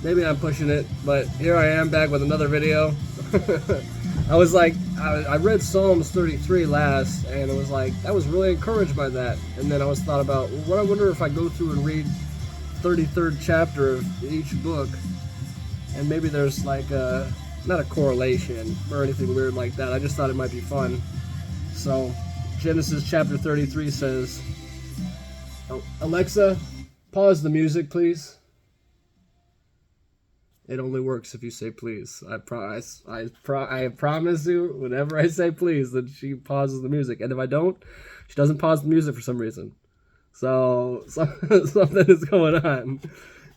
maybe I'm pushing it, but here I am back with another video. I was like, I read Psalms 33 last, and it was like, I was really encouraged by that. And then I was thought about, well, what I wonder if I go through and read 33rd chapter of each book, and maybe there's like a, not a correlation or anything weird like that. I just thought it might be fun. So, Genesis chapter 33 says, Alexa, pause the music, please. It only works if you say please. I promise you, whenever I say please, that she pauses the music. And if I don't, she doesn't pause the music for some reason. So something is going on,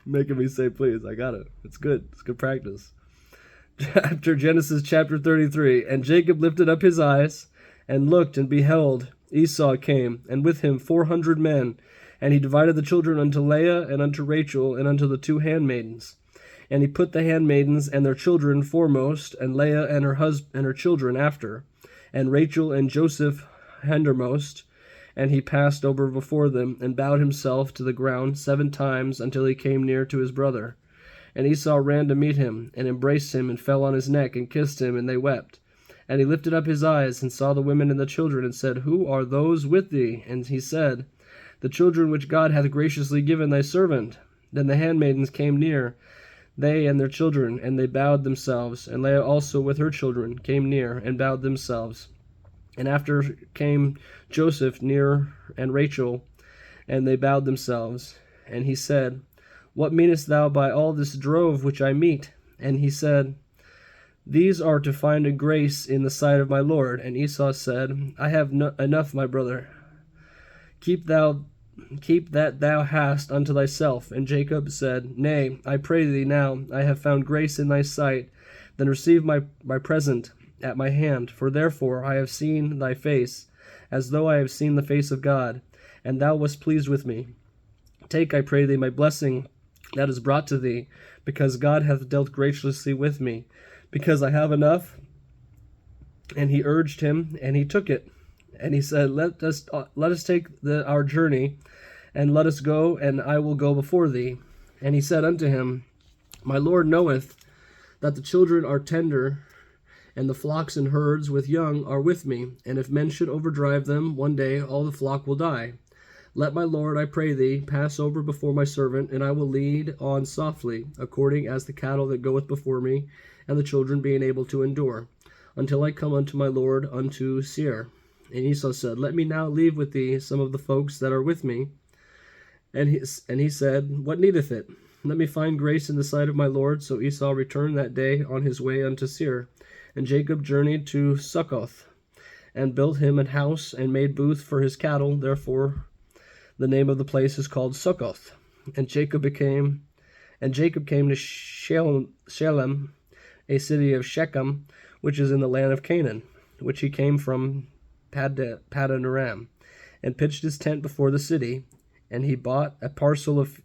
making me say please. I got it. It's good. It's good practice. Genesis chapter 33. And Jacob lifted up his eyes and looked, and beheld, Esau came, and with him 400 men. And he divided the children unto Leah and unto Rachel and unto the two handmaidens. And he put the handmaidens and their children foremost, and Leah and her children after, and Rachel and Joseph hindermost. And he passed over before them, and bowed himself to the ground 7 times, until he came near to his brother. And Esau ran to meet him, and embraced him, and fell on his neck, and kissed him, and they wept. And he lifted up his eyes, and saw the women and the children, and said, Who are those with thee? And he said, The children which God hath graciously given thy servant. Then the handmaidens came near, they and their children, and they bowed themselves, and Leah also with her children came near, and bowed themselves. And after came Joseph near, and Rachel, and they bowed themselves. And he said, What meanest thou by all this drove which I meet? And he said, These are to find a grace in the sight of my Lord. And Esau said, I have enough, my brother. Keep that thou hast unto thyself. And Jacob said, Nay, I pray thee now, I have found grace in thy sight, then receive my present at my hand. For therefore I have seen thy face, as though I have seen the face of God, and thou wast pleased with me. Take, I pray thee, my blessing that is brought to thee, because God hath dealt graciously with me, because I have enough. And he urged him, and he took it. And he said, Let us take our journey, and let us go, and I will go before thee. And he said unto him, My Lord knoweth that the children are tender, and the flocks and herds with young are with me. And if men should overdrive them, one day all the flock will die. Let my Lord, I pray thee, pass over before my servant, and I will lead on softly, according as the cattle that goeth before me, and the children being able to endure, until I come unto my Lord unto Seir. And Esau said, Let me now leave with thee some of the folks that are with me. And he said, What needeth it? Let me find grace in the sight of my Lord. So Esau returned that day on his way unto Seir. And Jacob journeyed to Succoth, and built him an house, and made booth for his cattle. Therefore the name of the place is called Succoth. And Jacob came to Shalem, a city of Shechem, which is in the land of Canaan, which he came from Paddan Aram, and pitched his tent before the city. And he bought a parcel of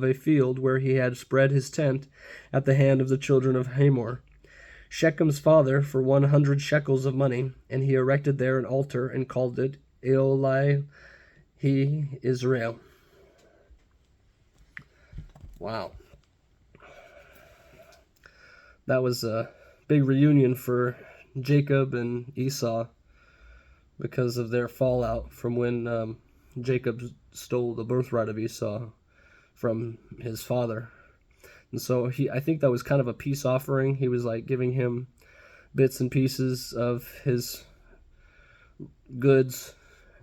a field where he had spread his tent at the hand of the children of Hamor, Shechem's father, for 100 shekels of money. And he erected there an altar, and called it Elohi Israel. Wow. That was a big reunion for Jacob and Esau, because of their fallout from when Jacob stole the birthright of Esau from his father. And so I think that was kind of a peace offering. He was like giving him bits and pieces of his goods,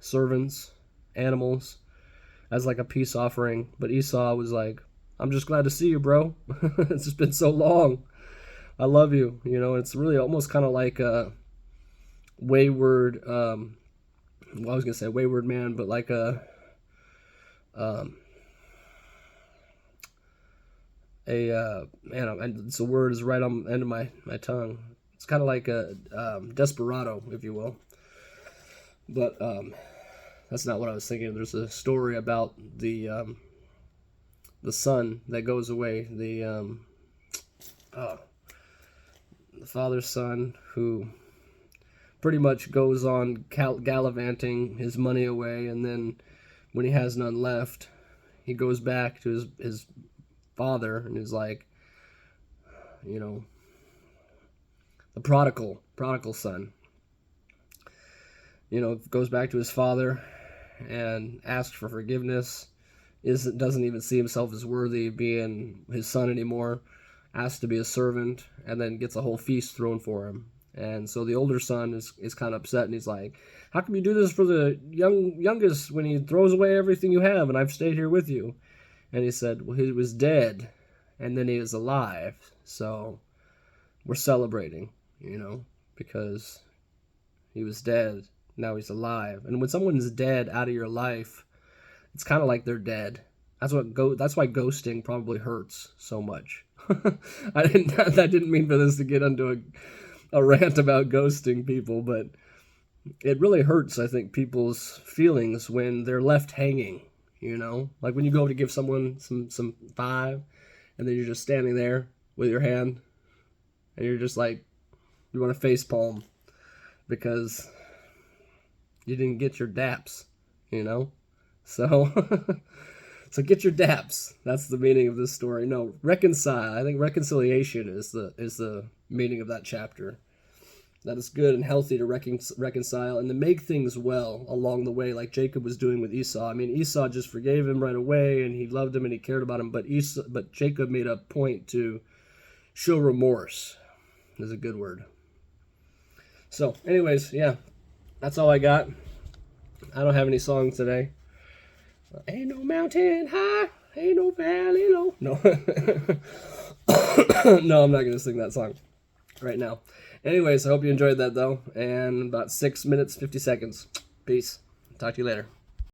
servants, animals, as like a peace offering. But Esau was like, I'm just glad to see you, bro. It's just been so long. I love you. You know, it's really almost kind of like a wayward, I was gonna say wayward man, but like a man, it's a word is right on the end of my tongue. It's kind of like a desperado, if you will. But that's not what I was thinking. There's a story about the son that goes away, the father's son who pretty much goes on gallivanting his money away, and then when he has none left, he goes back to his father and is like, you know, the prodigal son, you know, goes back to his father and asks for forgiveness, doesn't even see himself as worthy of being his son anymore, asks to be a servant, and then gets a whole feast thrown for him. And so the older son is kind of upset, and he's like, how come you do this for the youngest when he throws away everything you have and I've stayed here with you? And he said, well, he was dead and then he is alive, so we're celebrating, you know, because he was dead, now he's alive. And when someone's dead out of your life, it's kind of like they're dead. That's why ghosting probably hurts so much. I didn't mean for this to get into a rant about ghosting people, but it really hurts, I think, people's feelings when they're left hanging, you know? Like when you go to give someone some five, and then you're just standing there with your hand, and you're just like, you want to face palm because you didn't get your daps, you know? So, so get your daps. That's the meaning of this story. No, reconcile. I think reconciliation is the meaning of that chapter. That it's good and healthy to reconcile and to make things well along the way, like Jacob was doing with Esau. I mean, Esau just forgave him right away, and he loved him and he cared about him. But Jacob made a point to show remorse. Is a good word. So, anyways, yeah, that's all I got. I don't have any songs today. Ain't no mountain high, ain't no valley low. No, no, I'm not gonna sing that song right now. Anyways, I hope you enjoyed that, though. And about 6 minutes, 50 seconds. Peace. Talk to you later.